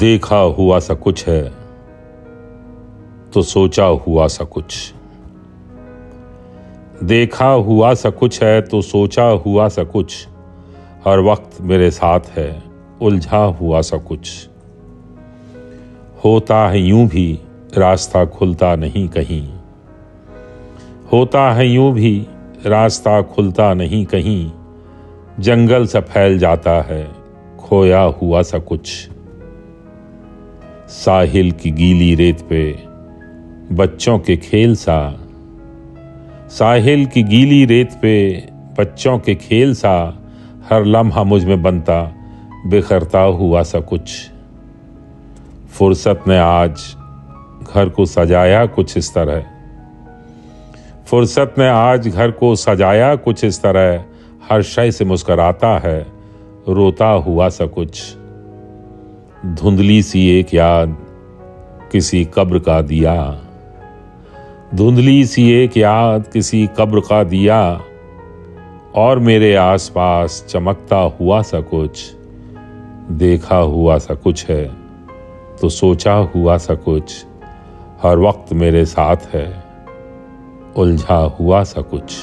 देखा हुआ सा कुछ है तो सोचा हुआ सा कुछ। देखा हुआ सा कुछ है तो सोचा हुआ सा कुछ। हर वक्त मेरे साथ है उलझा हुआ सा कुछ। होता है यूं भी रास्ता खुलता नहीं कहीं। होता है यूं भी रास्ता खुलता नहीं कहीं। जंगल सा फैल जाता है खोया हुआ सा कुछ। साहिल की गीली रेत पे बच्चों के खेल सा। साहिल की गीली रेत पे बच्चों के खेल सा। हर लम्हा मुझ में बनता बिखरता हुआ सा कुछ। फुर्सत ने आज घर को सजाया कुछ इस तरह। फुर्सत ने आज घर को सजाया कुछ इस तरह। हर शय से मुस्कराता है रोता हुआ सा कुछ। धुंधली सी एक याद किसी कब्र का दिया। धुंधली सी एक याद किसी कब्र का दिया। और मेरे आसपास चमकता हुआ सा कुछ। देखा हुआ सा कुछ है तो सोचा हुआ सा कुछ। हर वक्त मेरे साथ है उलझा हुआ सा कुछ।